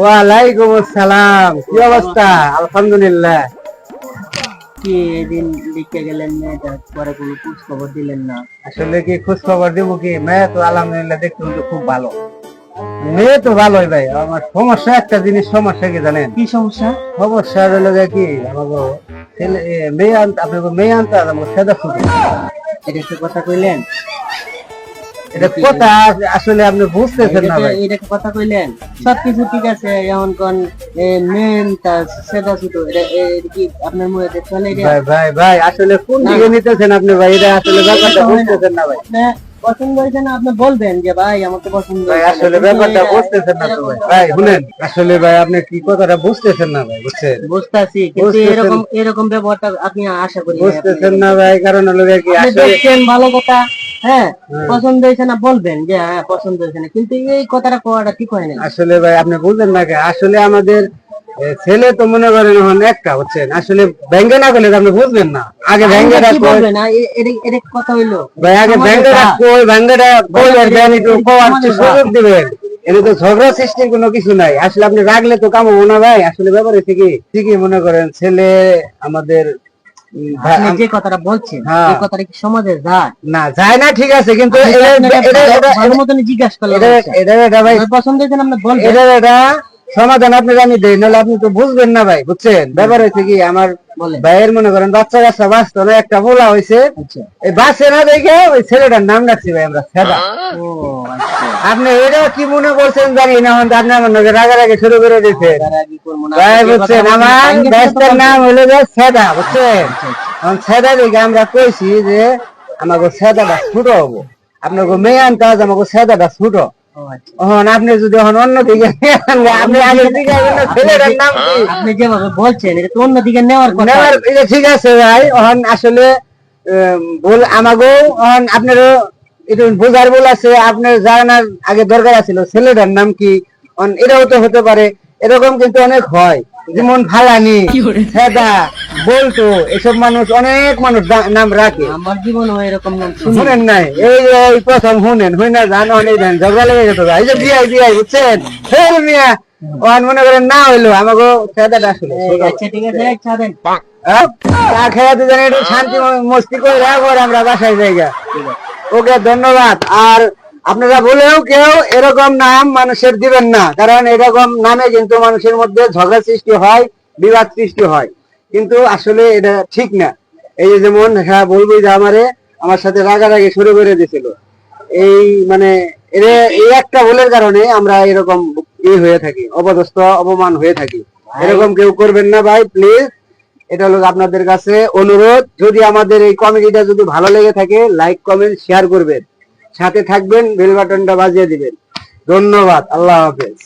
ওয়ালাইকুম আসসালাম। কি অবস্থা? আলহামদুলিল্লাহ। কি এদিন লিখে গেলেন মেয়েটা, পরে কোনো খোঁজ খবর দিলেন না? আসলে কি খোঁজ খবর দিব কি? মেয়ে তো আলহামদুলিল্লাহ দেখতে কিন্তু খুব ভালো। মেয়ে তো ভালোই ভাই। আমার সমস্যা একটা জিনিস, সমস্যা কি জানেন? কি সমস্যা? সমস্যা হলো যে কি, আমাকে ছেলে মেয়ে আনতে, আপনাকে মেয়ে আনতে আমাকে সেদা শুধু এটা একটা কথা কইলেন? এটা কথা আসলে আপনি বুঝতেছেন না ভাই। এটা কথা কইলেন? সবকিছু ঠিক আছে, এখন কোন মেন তা সেটা ছোট, এটা কি আপনার মুখে চলে? ভাই ভাই ভাই আসলে কোন দিকে নিতেছেন আপনি ভাই? এটা আসলে ব্যাপারটা বুঝতেছেন না ভাই। পছন্দ হয়েছে না আপনি বলবেন যে ভাই আমাকে পছন্দ ভাই, আসলে ব্যাপারটা বুঝতেছেন না তো ভাই। ভাই শুনেন, আসলে ভাই আপনি কি কথাটা বুঝতেছেন না ভাই, বুঝছেন? বুঝতাছি, কিন্তু এরকম ব্যবহারটা আপনি আশা করি বুঝতেছেন না ভাই, কারণ হলো কি আসলে ভালো কথা। হ্যাঁ, পছন্দ হয়েছে না বলবেন যে হ্যাঁ পছন্দ হয়েছে না, কিন্তু এই কথাটা কোয়াটা ঠিক হয় না। আসলে ভাই আপনি বুঝলেন না কে? আসলে আমাদের ছেলে তো মনে করেন এখন একটা হচ্ছেন, আসলে ব্যাংকে না করলে আপনি বুঝবেন না। আগে ব্যাংকেটা বলবেন না, এটা কথা হইলো ভাই, আগে ব্যাংকেটা কই, ব্যাংকেটা কই আর দেন একটু কোয়ার সুযোগ দিবেন। এটা তো ঝগড়া সৃষ্টির কোনো কিছু নাই। আসলে আপনি রাখলে তো কাম হবো না ভাই। আসলে ব্যাপার হচ্ছে কি, ঠিকই মনে করেন ছেলে আমাদের আপনি যে কথাটা বলছেন এই কথাটা কি সমাজে যায়? না যায় না, ঠিক আছে, কিন্তু ভালো মতন জিজ্ঞাসা করলেন এটা ভাই পছন্দ হয়েছে না আপনি বলবেন। এটা সমাধান আপনি জানি দেই, নাহলে আপনি তো বুঝবেন না ভাই, বুঝছেন? ব্যাপার হয়েছে কি, আমার ভাইয়ের মনে করেন বাচ্চা কাচ্চা বাঁচতো না, একটা বলা হয়েছে, এই বাঁচে না দেখে ওই ছেলেটার নাম রাখছি ভাই আমরা সেদা। আপনি এটা কি মনে করছেন জানি না, আপনি আমার নাকি রাগারাগি শুরু করে দিচ্ছেন ভাই, বুঝছেন? আমার ব্যস্তের নাম হলো যে সেদা, বুঝছেন? সেদা দেখে আমরা কইছি যে আমাকে সেদাটা ছোট হবো, আপনাকে মেয়ে আনতে হবে, আমাকে সেদাটা ছোট। আপনি যদি অন্যদিকে আপনি আগে দিকে ছেলেটার নাম কি আপনি যেভাবে বলছেন এটা তো অন্যদিকে নেওয়ার কথা। এটা ঠিক আছে ভাই, আসলে ভুল আমাকেও আপনারও একটু বোঝার ভুল আছে। আপনার জানার আগে দরকার ছিল ছেলেটার নাম কি, এটাও তো হতে পারে। এরকম কিন্তু অনেক হয়, যেমন ফালানি, সেদা, বলতো, এসব মানুষ অনেক মানুষ নাম রাখে। আমার জীবনে এরকম নাম শুনেন নাই, এই প্রথম শুনেন, শুনে জানো অনেক ঝগড়া লেগে গেছে ভাই। এই যে বিয়াই বিয়াই, বুঝছেন? ফের মিয়া মনে করেন না হইলো আমাকে সেদাটা আসলে। আচ্ছা ঠিক আছে, ছাড়েন। চা খেয়াতে জানি একটু শান্তি মস্তি করে রাখবো, আমরা বাসায় জায়গা। ওকে, ধন্যবাদ। আর আপনারা বলেও কেউ এরকম নাম মানুষের দিবেন না, কারণ এরকম নামে কিন্তু মানুষের মধ্যে ঝগড়া সৃষ্টি হয়, বিবাদ সৃষ্টি হয়, কিন্তু আসলে এটা ঠিক না। এই যে যেমন হ্যাঁ বলবো যে আমার সাথে রাগারাগি শুরু করে দিয়েছিল, এই মানে এই একটা ভুলের কারণে আমরা এরকম হয়ে থাকি, অপদস্থ অপমান হয়ে থাকি। এরকম কেউ করবেন না ভাই, প্লিজ। এটা হলো আপনাদের কাছে অনুরোধ। যদি আমাদের এই কমেডিটা যদি ভালো লেগে থাকে, লাইক কমেন্ট শেয়ার করবেন, সাথে থাকবেন, বেল বাটনটা বাজিয়ে দিবেন। ধন্যবাদ, আল্লাহ হাফেজ।